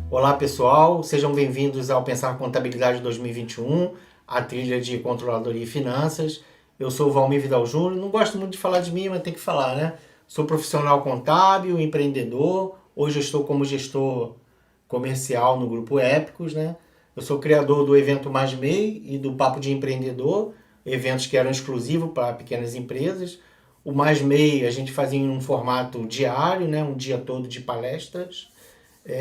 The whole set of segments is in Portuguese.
Olá pessoal, sejam bem-vindos ao Pensar Contabilidade 2021, a trilha de controladoria e finanças. Eu sou o Valmir Vidal Júnior, não gosto muito de falar de mim, mas tem que falar, né? Sou profissional contábil, empreendedor, hoje eu estou como gestor comercial no Grupo Épicos, né? Eu sou criador do evento Mais MEI e do Papo de Empreendedor, eventos que eram exclusivos para pequenas empresas. O Mais MEI a gente fazia em um formato diário, né? Um dia todo de palestras.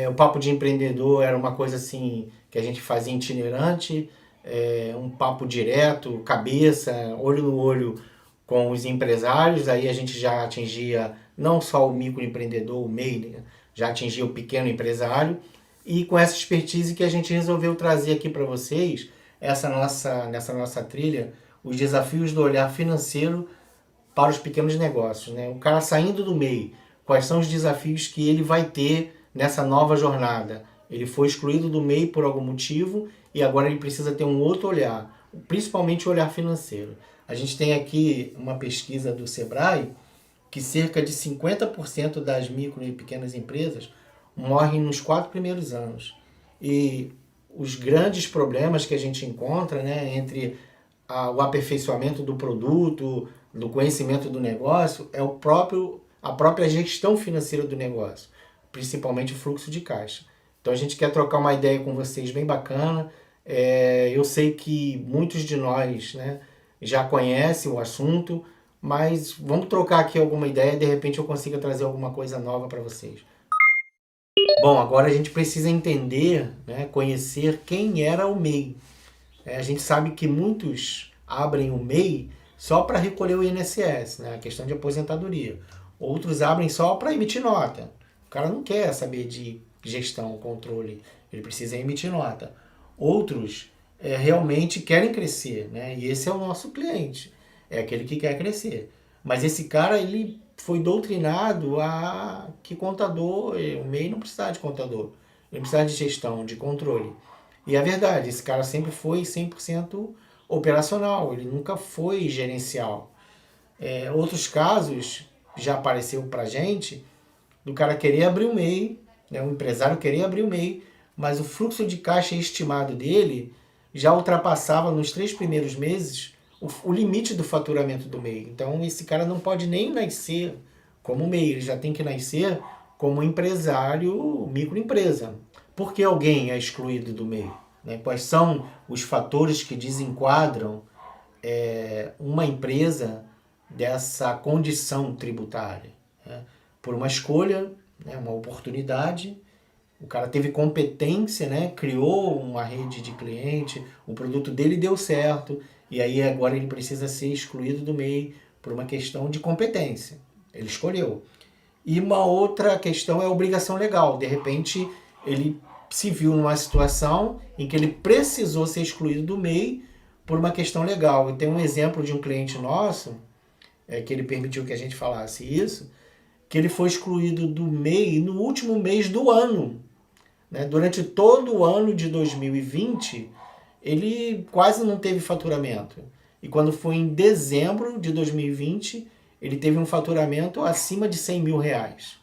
O papo de empreendedor era uma coisa assim que a gente fazia itinerante, um papo direto, cabeça, olho no olho com os empresários. Aí a gente já atingia não só o microempreendedor, o MEI, né? Já atingia o pequeno empresário. E com essa expertise que a gente resolveu trazer aqui para vocês, nessa nossa trilha, os desafios do olhar financeiro para os pequenos negócios, né? O cara saindo do MEI, quais são os desafios que ele vai ter nessa nova jornada? Ele foi excluído do MEI por algum motivo e agora ele precisa ter um outro olhar, principalmente o olhar financeiro. A gente tem aqui uma pesquisa do Sebrae que cerca de 50% das micro e pequenas empresas morrem nos 4 primeiros anos. E os grandes problemas que a gente encontra, né, entre o aperfeiçoamento do produto, do conhecimento do negócio, é a própria gestão financeira do negócio, principalmente o fluxo de caixa. Então a gente quer trocar uma ideia com vocês bem bacana. Eu sei que muitos de nós, né, já conhecem o assunto, mas vamos trocar aqui alguma ideia e de repente eu consiga trazer alguma coisa nova para vocês. Bom, agora a gente precisa entender, né, conhecer quem era o MEI. A gente sabe que muitos abrem o MEI só para recolher o INSS, né, a questão de aposentadoria. Outros abrem só para emitir nota. O cara não quer saber de gestão, controle, ele precisa emitir nota. Outros realmente querem crescer, né? E esse é o nosso cliente, é aquele que quer crescer. Mas esse cara, ele foi doutrinado a que contador, o MEI não precisa de contador, ele precisa de gestão, de controle. E é verdade, esse cara sempre foi 100% operacional, ele nunca foi gerencial. Outros casos já apareceu pra gente do cara querer abrir o MEI, né, o empresário querer abrir o MEI, mas o fluxo de caixa estimado dele já ultrapassava nos 3 primeiros meses o limite do faturamento do MEI. Então esse cara não pode nem nascer como MEI, ele já tem que nascer como empresário, microempresa. Por que alguém é excluído do MEI? Né? Quais são os fatores que desenquadram uma empresa dessa condição tributária? Né? Por uma escolha, né, uma oportunidade, o cara teve competência, né, criou uma rede de cliente, o produto dele deu certo, e aí agora ele precisa ser excluído do MEI por uma questão de competência. Ele escolheu. E uma outra questão é a obrigação legal. De repente, ele se viu numa situação em que ele precisou ser excluído do MEI por uma questão legal. E tem um exemplo de um cliente nosso, que ele permitiu que a gente falasse isso, que ele foi excluído do MEI no último mês do ano. Né? Durante todo o ano de 2020, ele quase não teve faturamento. E quando foi em dezembro de 2020, ele teve um faturamento acima de 100 mil reais.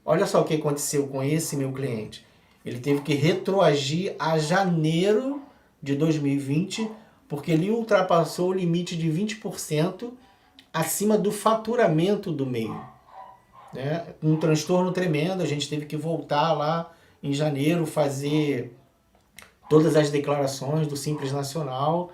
Olha só o que aconteceu com esse meu cliente. Ele teve que retroagir a janeiro de 2020, porque ele ultrapassou o limite de 20% acima do faturamento do MEI. Né? Um transtorno tremendo, a gente teve que voltar lá em janeiro, fazer todas as declarações do Simples Nacional.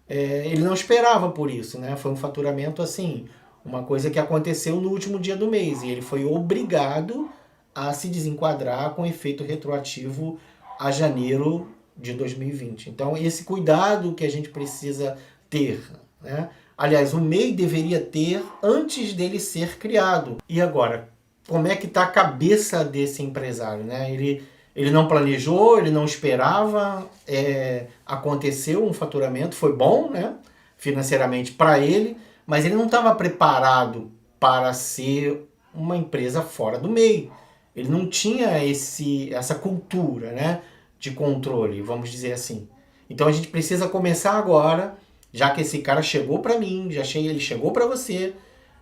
Ele não esperava por isso, né? Foi um faturamento assim, uma coisa que aconteceu no último dia do mês, e ele foi obrigado a se desenquadrar com efeito retroativo a janeiro de 2020. Então, esse cuidado que a gente precisa ter, né? Aliás, o MEI deveria ter antes dele ser criado. E agora, como é que está a cabeça desse empresário, né? Ele não planejou, ele não esperava, aconteceu um faturamento, foi bom, né, financeiramente para ele, mas ele não estava preparado para ser uma empresa fora do MEI. Ele não tinha essa cultura, né, de controle, vamos dizer assim. Então a gente precisa começar agora, já que esse cara chegou para mim, ele chegou para você,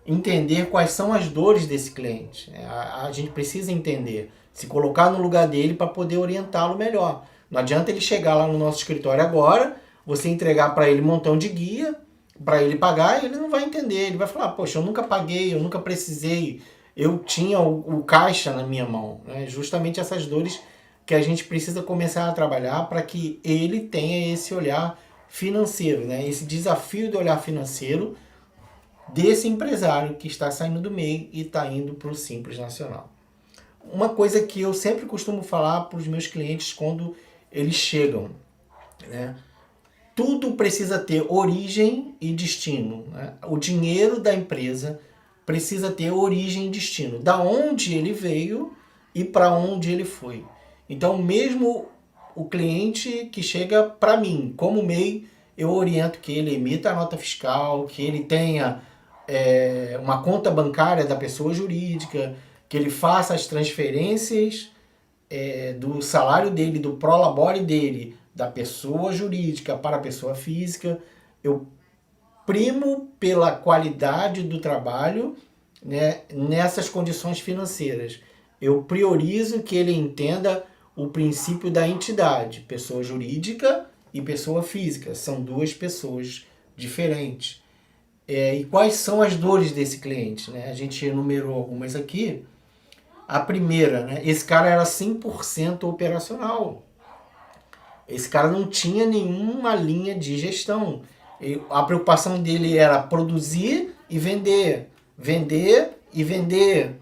entender quais são as dores desse cliente. A gente precisa entender Se colocar no lugar dele para poder orientá-lo melhor. Não adianta ele chegar lá no nosso escritório agora, você entregar para ele um montão de guia, para ele pagar, e ele não vai entender. Ele vai falar, poxa, eu nunca paguei, eu nunca precisei, eu tinha o caixa na minha mão. Né? Justamente essas dores que a gente precisa começar a trabalhar para que ele tenha esse olhar financeiro, né? Esse desafio do olhar financeiro desse empresário que está saindo do MEI e está indo para o Simples Nacional. Uma coisa que eu sempre costumo falar para os meus clientes quando eles chegam, né? Tudo precisa ter origem e destino. Né? O dinheiro da empresa precisa ter origem e destino. Da onde ele veio e para onde ele foi. Então, mesmo o cliente que chega para mim, como MEI, eu oriento que ele emita a nota fiscal, que ele tenha uma conta bancária da pessoa jurídica, que ele faça as transferências do salário dele, do prolabore dele, da pessoa jurídica para a pessoa física. Eu primo pela qualidade do trabalho, né, nessas condições financeiras. Eu priorizo que ele entenda o princípio da entidade, pessoa jurídica e pessoa física. São duas pessoas diferentes. E quais são as dores desse cliente? Né? A gente enumerou algumas aqui. A primeira, né? Esse cara era 100% operacional. Esse cara não tinha nenhuma linha de gestão. A preocupação dele era produzir e vender. Vender e vender.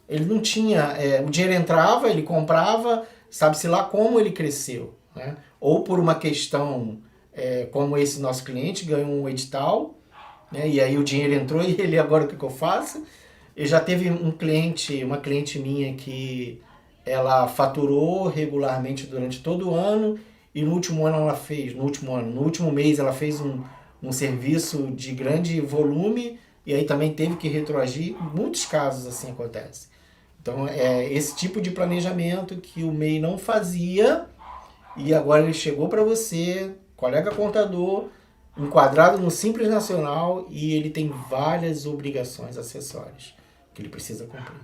Ele não tinha... o dinheiro entrava, ele comprava, sabe-se lá como ele cresceu. Né? Ou por uma questão, como esse nosso cliente ganhou um edital, né? E aí o dinheiro entrou e ele, agora o que eu faço? Eu já teve uma cliente minha que ela faturou regularmente durante todo o ano e no último mês ela fez um serviço de grande volume e aí também teve que retroagir. Muitos casos assim acontecem. Então é esse tipo de planejamento que o MEI não fazia e agora ele chegou para você, colega contador, enquadrado no Simples Nacional e ele tem várias obrigações acessórias que ele precisa cumprir.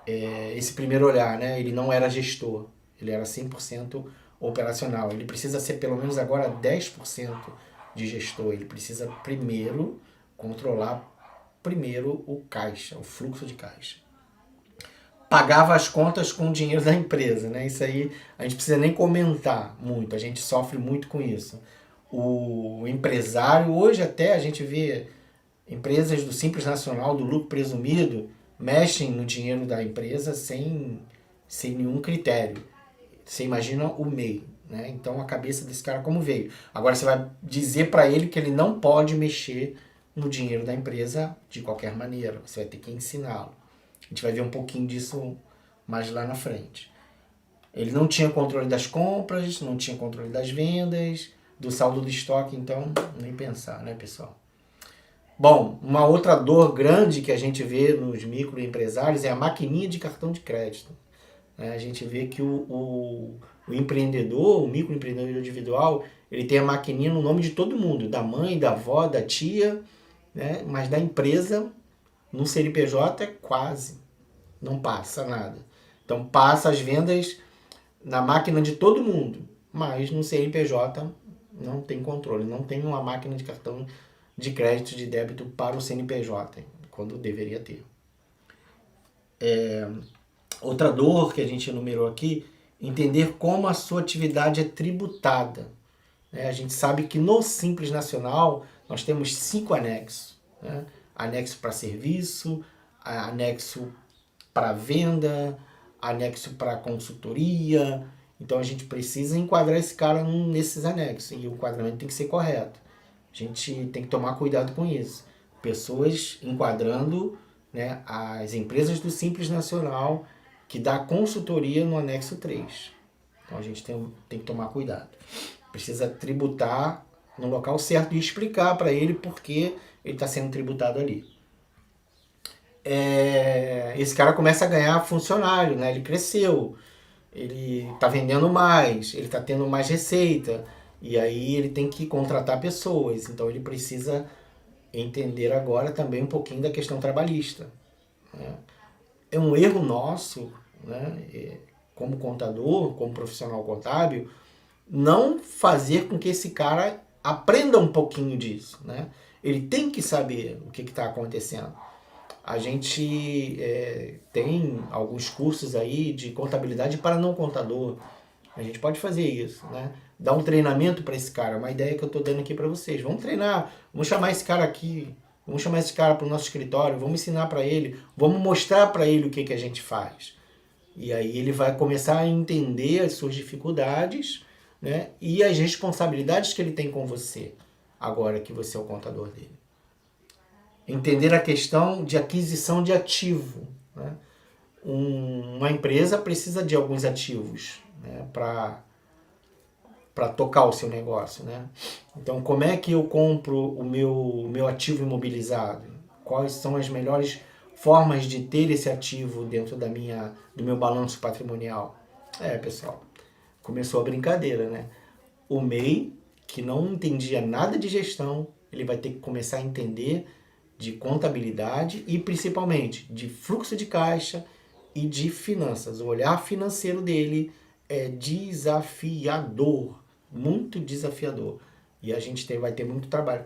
Esse primeiro olhar, né? Ele não era gestor, ele era 100% operacional. Ele precisa ser pelo menos agora 10% de gestor. Ele precisa primeiro controlar o caixa, o fluxo de caixa. Pagava as contas com o dinheiro da empresa, né? Isso aí a gente precisa nem comentar muito, a gente sofre muito com isso. O empresário, hoje até a gente vê empresas do Simples Nacional, do lucro presumido, mexem no dinheiro da empresa sem nenhum critério. Você imagina o MEI, né? Então a cabeça desse cara como veio. Agora você vai dizer para ele que ele não pode mexer no dinheiro da empresa de qualquer maneira. Você vai ter que ensiná-lo. A gente vai ver um pouquinho disso mais lá na frente. Ele não tinha controle das compras, não tinha controle das vendas, do saldo do estoque, então nem pensar, né, pessoal? Bom, uma outra dor grande que a gente vê nos microempresários é a maquininha de cartão de crédito. A gente vê que o empreendedor, o microempreendedor individual, ele tem a maquininha no nome de todo mundo, da mãe, da avó, da tia, né? Mas da empresa, no CNPJ, quase não passa nada. Então passa as vendas na máquina de todo mundo, mas no CNPJ não tem controle, não tem uma máquina de cartão de crédito, de débito para o CNPJ, quando deveria ter. Outra dor que a gente enumerou aqui, entender como a sua atividade é tributada. A gente sabe que no Simples Nacional nós temos 5 anexos. Né? Anexo para serviço, anexo para venda, anexo para consultoria. Então a gente precisa enquadrar esse cara nesses anexos e o enquadramento tem que ser correto. A gente tem que tomar cuidado com isso. Pessoas enquadrando, né, as empresas do Simples Nacional que dá consultoria no anexo 3. Então a gente tem que tomar cuidado. Precisa tributar no local certo e explicar para ele por que ele está sendo tributado ali. Esse cara começa a ganhar funcionário, né? Ele cresceu, ele está vendendo mais, ele está tendo mais receita, e aí ele tem que contratar pessoas, então ele precisa entender agora também um pouquinho da questão trabalhista. Né? É um erro nosso, né, como contador, como profissional contábil, não fazer com que esse cara aprenda um pouquinho disso, né? Ele tem que saber o que está acontecendo. A gente tem alguns cursos aí de contabilidade para não contador. A gente pode fazer isso, né? Dar um treinamento para esse cara, uma ideia que eu estou dando aqui para vocês. Vamos treinar, vamos chamar esse cara aqui, vamos chamar esse cara para o nosso escritório, vamos ensinar para ele, vamos mostrar para ele o que, que a gente faz. E aí ele vai começar a entender as suas dificuldades, né? E as responsabilidades que ele tem com você, agora que você é o contador dele. Entender a questão de aquisição de ativo, né? Uma empresa precisa de alguns ativos, né, para tocar o seu negócio, né? Então, como é que eu compro o meu ativo imobilizado? Quais são as melhores formas de ter esse ativo dentro do meu balanço patrimonial? Pessoal, começou a brincadeira, né? O MEI, que não entendia nada de gestão, ele vai ter que começar a entender de contabilidade e principalmente de fluxo de caixa e de finanças. O olhar financeiro dele é desafiador, muito desafiador. E a gente vai ter muito trabalho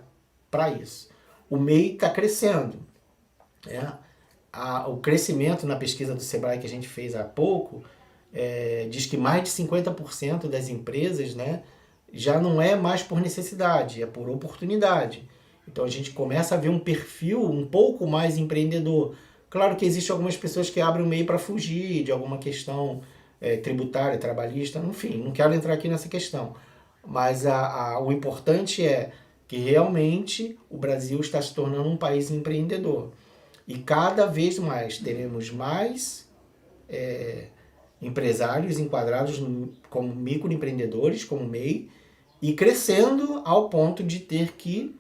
para isso. O MEI está crescendo. O crescimento na pesquisa do Sebrae que a gente fez há pouco diz que mais de 50% das empresas, né, já não é mais por necessidade, é por oportunidade. Então a gente começa a ver um perfil um pouco mais empreendedor. Claro que existem algumas pessoas que abrem o MEI para fugir de alguma questão tributária, trabalhista, enfim, não quero entrar aqui nessa questão. Mas o importante é que realmente o Brasil está se tornando um país empreendedor. E cada vez mais teremos mais empresários enquadrados como microempreendedores, como MEI, e crescendo ao ponto de ter que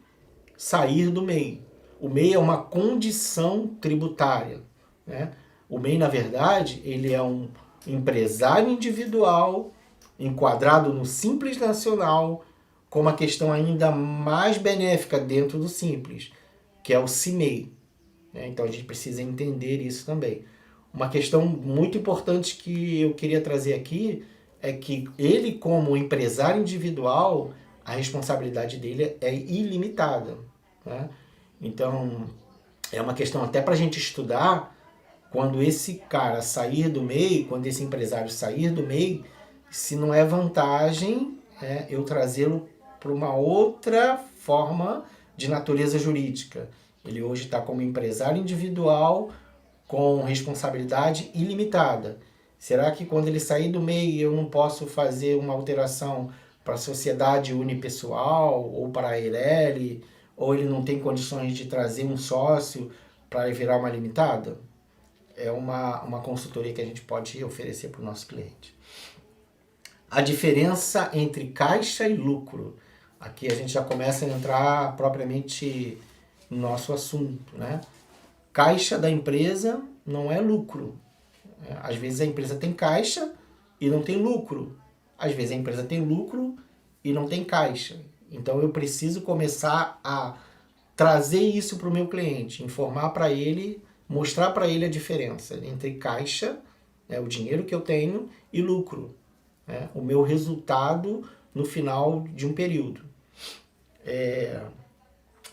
sair do MEI. O MEI é uma condição tributária, né? O MEI, na verdade, ele é um empresário individual enquadrado no Simples Nacional com uma questão ainda mais benéfica dentro do Simples, que é o CIMEI. Então a gente precisa entender isso também. Uma questão muito importante que eu queria trazer aqui é que ele, como empresário individual, a responsabilidade dele é ilimitada, né? Então é uma questão até para a gente estudar quando esse cara sair do MEI, quando esse empresário sair do MEI, se não é vantagem eu trazê-lo para uma outra forma de natureza jurídica. Ele hoje está como empresário individual com responsabilidade ilimitada. Será que quando ele sair do MEI eu não posso fazer uma alteração para a sociedade unipessoal ou para a EIRELI? Ou ele não tem condições de trazer um sócio para virar uma limitada? É uma consultoria que a gente pode oferecer para o nosso cliente. A diferença entre caixa e lucro. Aqui a gente já começa a entrar propriamente no nosso assunto, né? Caixa da empresa não é lucro. Às vezes a empresa tem caixa e não tem lucro. Às vezes a empresa tem lucro e não tem caixa. Então eu preciso começar a trazer isso para o meu cliente, informar para ele, mostrar para ele a diferença entre caixa, o dinheiro que eu tenho, e lucro, o meu resultado no final de um período.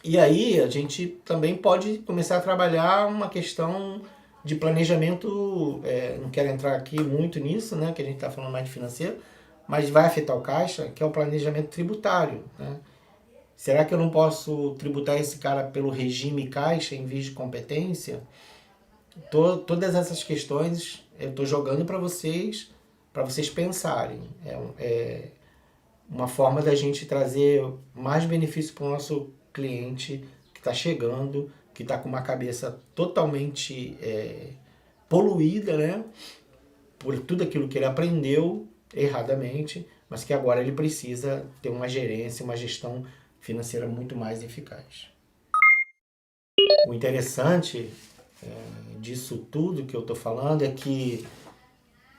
E aí a gente também pode começar a trabalhar uma questão de planejamento, não quero entrar aqui muito nisso, né, que a gente está falando mais de financeiro, mas vai afetar o caixa, que é o planejamento tributário, né? Será que eu não posso tributar esse cara pelo regime caixa em vez de competência? Todas essas questões eu estou jogando para vocês pensarem. É uma forma da gente trazer mais benefício para o nosso cliente que está chegando, que está com uma cabeça totalmente poluída, né, por tudo aquilo que ele aprendeu erradamente, mas que agora ele precisa ter uma gerência, uma gestão financeira muito mais eficaz. O interessante disso tudo que eu estou falando é que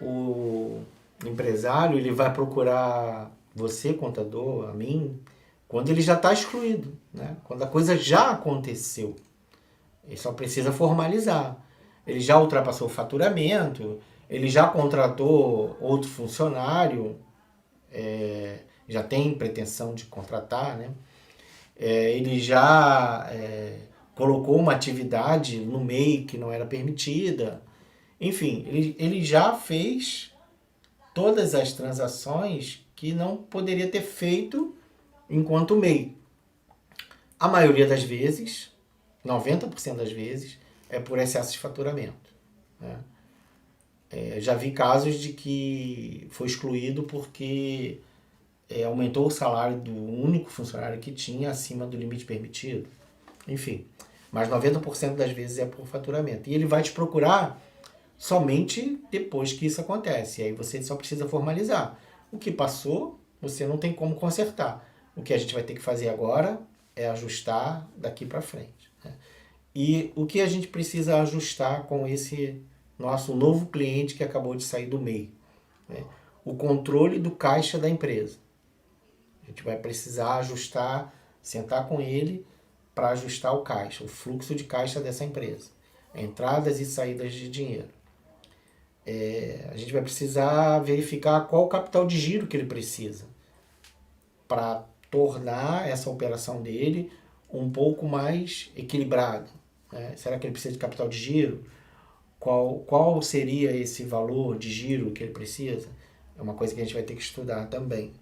o empresário ele vai procurar você, contador, a mim, quando ele já está excluído, né? Quando a coisa já aconteceu. Ele só precisa formalizar. Ele já ultrapassou o faturamento, ele já contratou outro funcionário, já tem pretensão de contratar, né? Ele já colocou uma atividade no MEI que não era permitida. Enfim, ele já fez todas as transações que não poderia ter feito enquanto MEI. A maioria das vezes, 90% das vezes, é por excesso de faturamento, né? Já vi casos de que foi excluído porque aumentou o salário do único funcionário que tinha acima do limite permitido. Enfim, mas 90% das vezes é por faturamento. E ele vai te procurar somente depois que isso acontece. E aí você só precisa formalizar. O que passou, você não tem como consertar. O que a gente vai ter que fazer agora é ajustar daqui para frente, né? E o que a gente precisa ajustar com esse nosso novo cliente que acabou de sair do MEI, né? O controle do caixa da empresa. A gente vai precisar ajustar, sentar com ele para ajustar o caixa, o fluxo de caixa dessa empresa. Entradas e saídas de dinheiro. A gente vai precisar verificar qual o capital de giro que ele precisa para tornar essa operação dele um pouco mais equilibrada, né? Será que ele precisa de capital de giro? Qual seria esse valor de giro que ele precisa? É uma coisa que a gente vai ter que estudar também.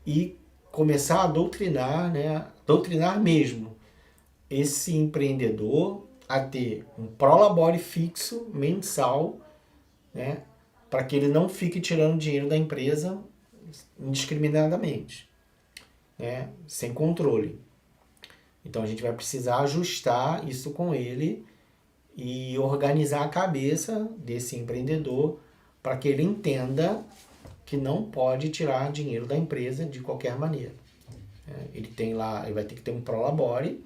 E começar a doutrinar, né? Doutrinar mesmo esse empreendedor a ter um prolabore fixo mensal, né? Para que ele não fique tirando dinheiro da empresa indiscriminadamente, né? Sem controle. Então a gente vai precisar ajustar isso com ele e organizar a cabeça desse empreendedor para que ele entenda que não pode tirar dinheiro da empresa de qualquer maneira. Ele tem lá, ele vai ter que ter um prolabore,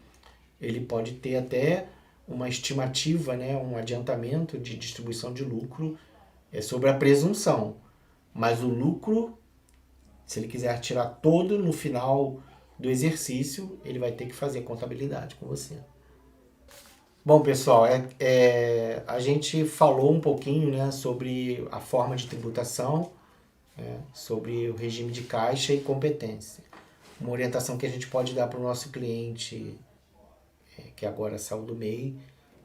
ele pode ter até uma estimativa, né, um adiantamento de distribuição de lucro sobre a presunção. Mas o lucro, se ele quiser tirar todo no final do exercício, ele vai ter que fazer contabilidade com você. Bom, pessoal, a gente falou um pouquinho, né, sobre a forma de tributação, sobre o regime de caixa e competência. Uma orientação que a gente pode dar para o nosso cliente, que agora saiu do MEI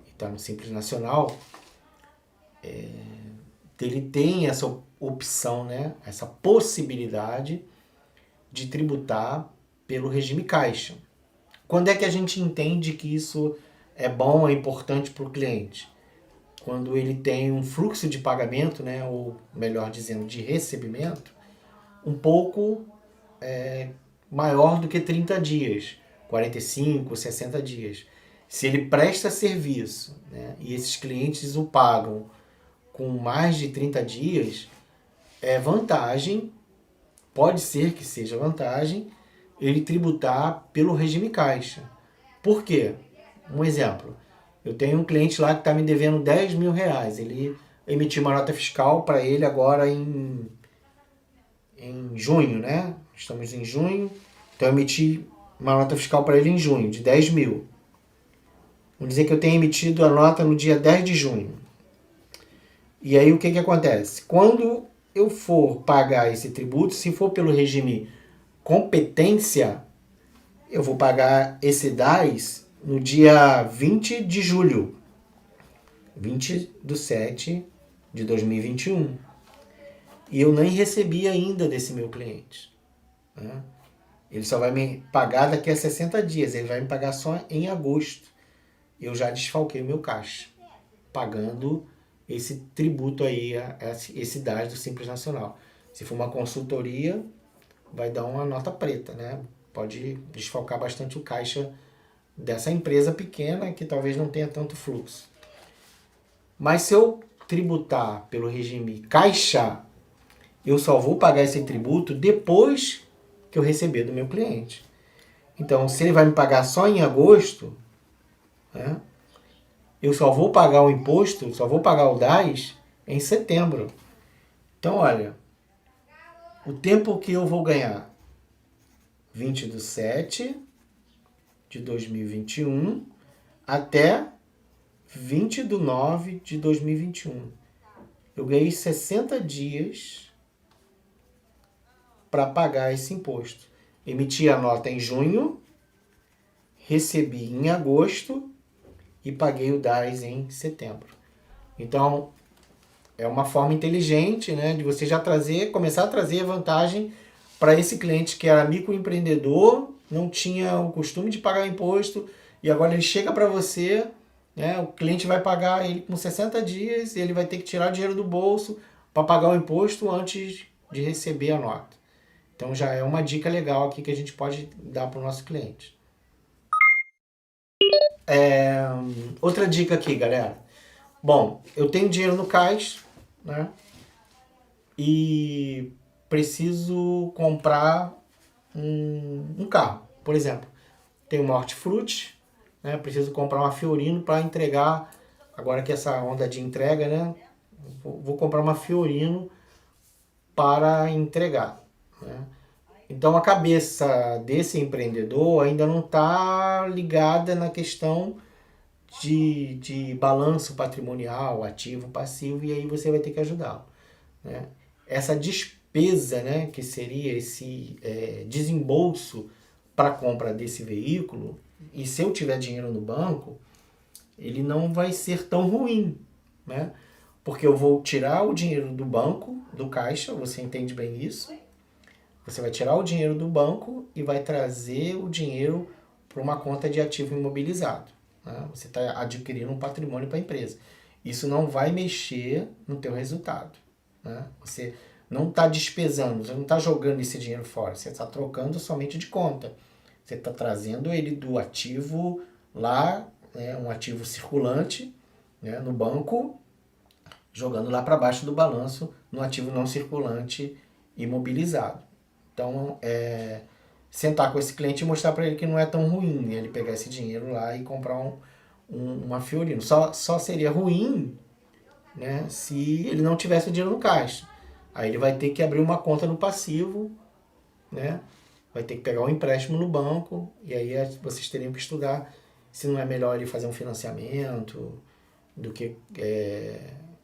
e está no Simples Nacional, ele tem essa opção, né, essa possibilidade de tributar pelo regime caixa. Quando é que a gente entende que isso é bom, é importante para o cliente? Quando ele tem um fluxo de pagamento, né, ou melhor dizendo, de recebimento, um pouco maior do que 30 dias, 45, 60 dias. Se ele presta serviço, né, e esses clientes o pagam com mais de 30 dias, é vantagem, pode ser que seja vantagem, ele tributar pelo regime caixa. Por quê? Um exemplo. Eu tenho um cliente lá que está me devendo 10 mil reais. Ele emitiu uma nota fiscal para ele agora em junho, né? Estamos em junho. Então eu emiti uma nota fiscal para ele em junho, de 10 mil. Vamos dizer que eu tenha emitido a nota no dia 10 de junho. E aí o que acontece? Quando eu for pagar esse tributo, se for pelo regime competência, eu vou pagar esse DAS no dia 20 de julho. 20/7 de 2021. E eu nem recebi ainda desse meu cliente, né? Ele só vai me pagar daqui a 60 dias. Ele vai me pagar só em agosto. Eu já desfalquei o meu caixa, pagando esse tributo aí, esse DAS do Simples Nacional. Se for uma consultoria, vai dar uma nota preta, né? Pode desfalcar bastante o caixa dessa empresa pequena que talvez não tenha tanto fluxo. Mas se eu tributar pelo regime caixa, eu só vou pagar esse tributo depois que eu receber do meu cliente. Então, se ele vai me pagar só em agosto, né, eu só vou pagar o imposto, só vou pagar o DAS em setembro. Então, olha, o tempo que eu vou ganhar, 20/7 de 2021 até 20/9 de 2021. Eu ganhei 60 dias para pagar esse imposto. Emiti a nota em junho, recebi em agosto e paguei o DAS em setembro. Então, é uma forma inteligente, né, de você já começar a trazer vantagem para esse cliente que era microempreendedor, não tinha o costume de pagar imposto, e agora ele chega para você, né, o cliente vai pagar ele com 60 dias e ele vai ter que tirar dinheiro do bolso para pagar o imposto antes de receber a nota. Então já é uma dica legal aqui que a gente pode dar para o nosso cliente. Outra dica aqui, galera. Bom, eu tenho dinheiro no caixa, né? E preciso comprar um carro, por exemplo. Tenho uma hortifruti, né? Preciso comprar uma Fiorino para entregar. Agora que essa onda de entrega, né? Vou comprar uma Fiorino para entregar, né? Então a cabeça desse empreendedor ainda não está ligada na questão de balanço patrimonial, ativo, passivo, e aí você vai ter que ajudá-lo, né? Essa despesa, né, que seria esse desembolso para a compra desse veículo, e se eu tiver dinheiro no banco, ele não vai ser tão ruim, né? Porque eu vou tirar o dinheiro do banco, do caixa, você entende bem isso? Você vai tirar o dinheiro do banco e vai trazer o dinheiro para uma conta de ativo imobilizado, né? Você está adquirindo um patrimônio para a empresa. Isso não vai mexer no teu resultado, né? Você não está despesando, você não está jogando esse dinheiro fora, você está trocando somente de conta. Você está trazendo ele do ativo lá, né, um ativo circulante, né, no banco, jogando lá para baixo do balanço no ativo não circulante imobilizado. Então, sentar com esse cliente e mostrar para ele que não é tão ruim, né, ele pegar esse dinheiro lá e comprar uma Fiorino. Só seria ruim, né, se ele não tivesse o dinheiro no caixa. Aí ele vai ter que abrir uma conta no passivo, né? Vai ter que pegar um empréstimo no banco, e aí vocês teriam que estudar se não é melhor ele fazer um financiamento do que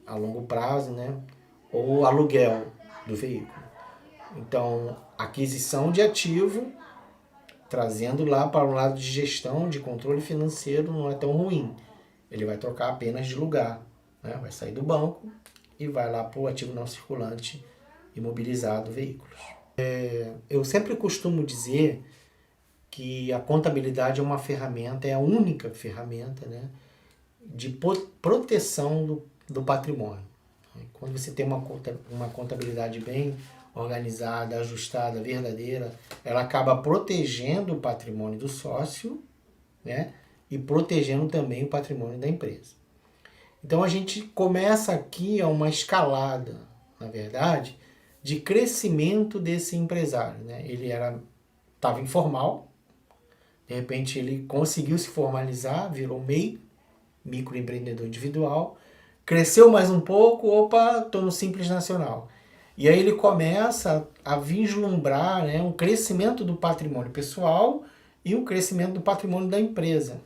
a longo prazo, né? Ou aluguel do veículo. Então, aquisição de ativo, trazendo lá para um lado de gestão, de controle financeiro, não é tão ruim. Ele vai trocar apenas de lugar, né? Vai sair do banco e vai lá para o ativo não circulante imobilizado veículos. Eu sempre costumo dizer que a contabilidade é uma ferramenta, é a única ferramenta, né, de proteção do patrimônio. Quando você tem uma contabilidade bem organizada, ajustada, verdadeira, ela acaba protegendo o patrimônio do sócio, né, e protegendo também o patrimônio da empresa. Então a gente começa aqui uma escalada, na verdade, de crescimento desse empresário, né? Ele estava informal, de repente ele conseguiu se formalizar, virou MEI, microempreendedor individual, cresceu mais um pouco, opa, estou no Simples Nacional. E aí ele começa a vislumbrar, né, um crescimento do patrimônio pessoal e um crescimento do patrimônio da empresa.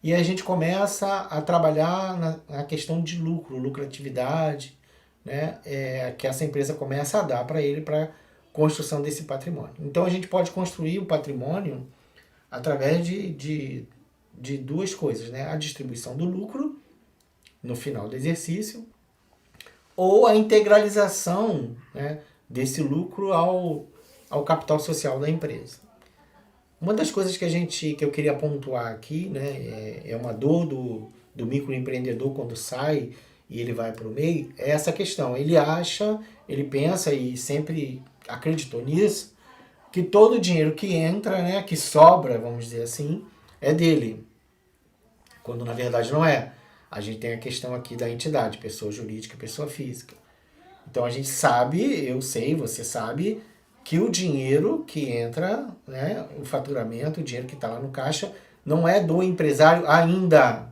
E a gente começa a trabalhar na questão de lucratividade, né, que essa empresa começa a dar para ele para construção desse patrimônio. Então a gente pode construir o patrimônio através de duas coisas, né? A distribuição do lucro no final do exercício ou a integralização, né, desse lucro ao capital social da empresa. Uma das coisas que eu queria pontuar aqui, né, é uma dor do microempreendedor quando sai e ele vai para o MEI, é essa questão. Ele pensa e sempre acreditou nisso, que todo o dinheiro que entra, né, que sobra, vamos dizer assim, é dele. Quando na verdade não é. A gente tem a questão aqui da entidade, pessoa jurídica e pessoa física. Então a gente sabe, eu sei, você sabe, que o dinheiro que entra, né, o faturamento, o dinheiro que está lá no caixa, não é do empresário ainda.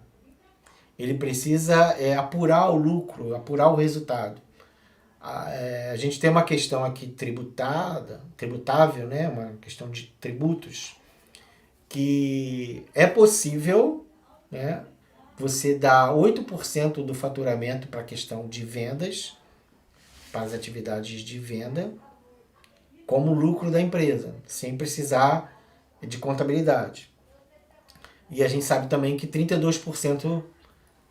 Ele precisa apurar o lucro, apurar o resultado. A gente tem uma questão aqui tributável, né, uma questão de tributos, que é possível, né, você dá 8% do faturamento para a questão de vendas, para as atividades de venda, como lucro da empresa, sem precisar de contabilidade. E a gente sabe também que 32%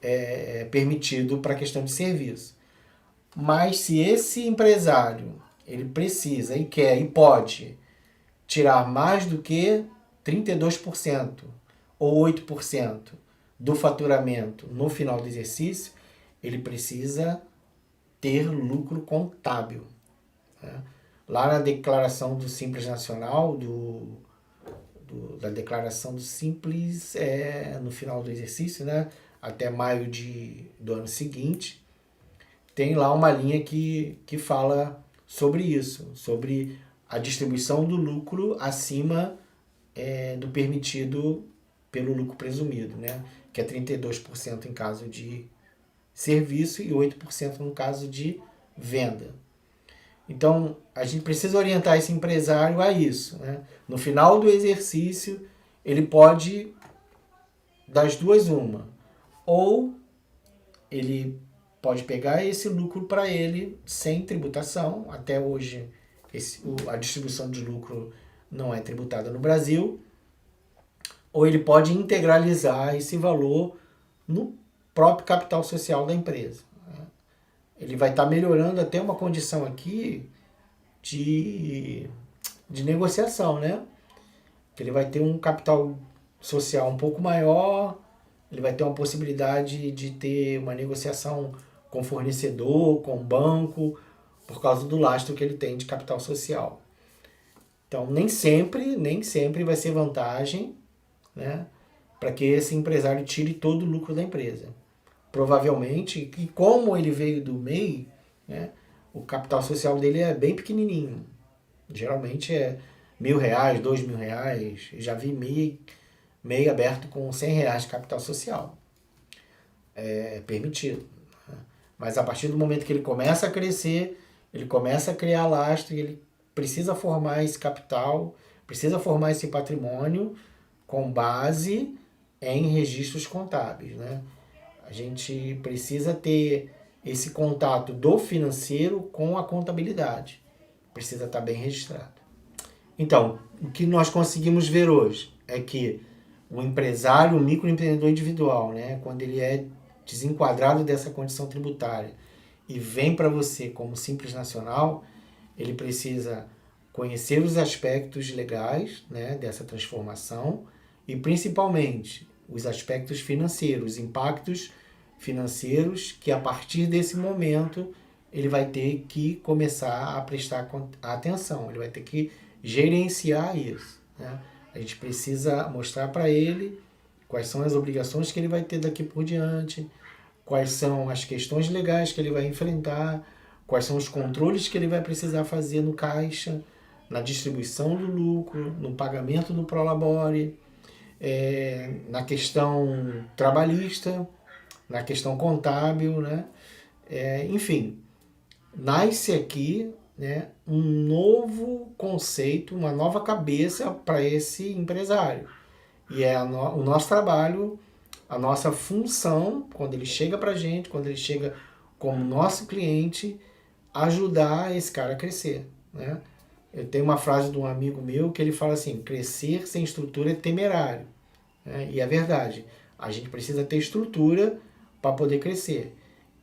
é permitido para a questão de serviço. Mas se esse empresário ele precisa e quer e pode tirar mais do que 32% ou 8% do faturamento no final do exercício, ele precisa ter lucro contábil. Né? Lá na declaração do Simples Nacional, da declaração do Simples, no final do exercício, né, até maio do ano seguinte, tem lá uma linha que fala sobre isso, sobre a distribuição do lucro acima do permitido pelo lucro presumido, né? Que é 32% em caso de serviço e 8% no caso de venda. Então, a gente precisa orientar esse empresário a isso. Né? No final do exercício, ele pode, das duas, uma. Ou ele pode pegar esse lucro para ele sem tributação. Até hoje, a distribuição de lucro não é tributada no Brasil. Ou ele pode integralizar esse valor no próprio capital social da empresa. Ele vai estar melhorando até uma condição aqui de negociação, né? Que ele vai ter um capital social um pouco maior, ele vai ter uma possibilidade de ter uma negociação com fornecedor, com banco, por causa do lastro que ele tem de capital social. Então, nem sempre vai ser vantagem, né, para que esse empresário tire todo o lucro da empresa. Provavelmente, e como ele veio do MEI, né, o capital social dele é bem pequenininho. Geralmente é R$1.000, R$2.000. Já vi MEI aberto com R$100 de capital social. É permitido. Mas a partir do momento que ele começa a crescer, ele começa a criar lastro e ele precisa formar esse capital, precisa formar esse patrimônio com base em registros contábeis, né? A gente precisa ter esse contato do financeiro com a contabilidade. Precisa estar bem registrado. Então, o que nós conseguimos ver hoje é que o empresário, o microempreendedor individual, né, quando ele é desenquadrado dessa condição tributária e vem para você como Simples Nacional, ele precisa conhecer os aspectos legais, né, dessa transformação e principalmente os aspectos financeiros, os impactos financeiros que a partir desse momento ele vai ter que começar a prestar atenção, ele vai ter que gerenciar isso. Né? A gente precisa mostrar para ele quais são as obrigações que ele vai ter daqui por diante, quais são as questões legais que ele vai enfrentar, quais são os controles que ele vai precisar fazer no caixa, na distribuição do lucro, no pagamento do prolabore, na questão trabalhista, na questão contábil, né? Enfim, nasce aqui, né, um novo conceito, uma nova cabeça para esse empresário. E é o nosso trabalho, a nossa função, quando ele chega para a gente, quando ele chega como nosso cliente, ajudar esse cara a crescer. Né? Eu tenho uma frase de um amigo meu que ele fala assim, crescer sem estrutura é temerário. Né? E é verdade, a gente precisa ter estrutura para poder crescer.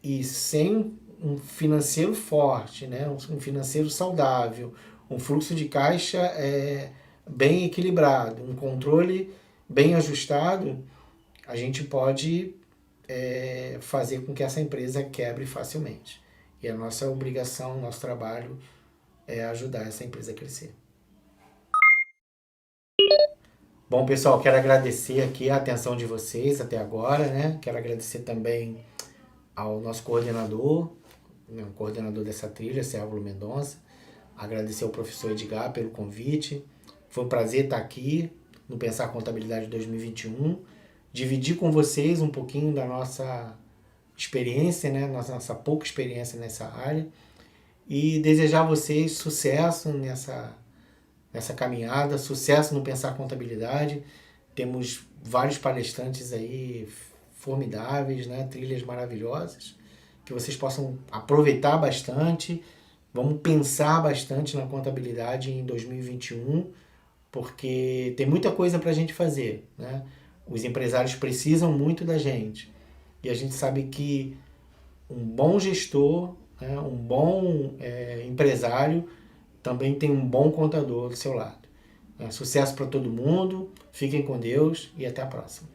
E sem um financeiro forte, né? Um financeiro saudável, um fluxo de caixa bem equilibrado, um controle bem ajustado, a gente pode fazer com que essa empresa quebre facilmente. E a nossa obrigação, nosso trabalho é ajudar essa empresa a crescer. Bom, pessoal, quero agradecer aqui a atenção de vocês até agora, né? Quero agradecer também ao nosso coordenador, o coordenador dessa trilha, Sérvulo Mendonça. Agradecer ao professor Edgar pelo convite. Foi um prazer estar aqui no Pensar Contabilidade 2021. Dividir com vocês um pouquinho da nossa experiência, né? Nossa pouca experiência nessa área. E desejar a vocês sucesso nessa caminhada, sucesso no Pensar Contabilidade. Temos vários palestrantes aí formidáveis, né? Trilhas maravilhosas, que vocês possam aproveitar bastante. Vamos pensar bastante na contabilidade em 2021, porque tem muita coisa para a gente fazer, né? Os empresários precisam muito da gente. E a gente sabe que um bom gestor, né, um bom empresário, também tem um bom contador do seu lado. Sucesso para todo mundo, fiquem com Deus e até a próxima.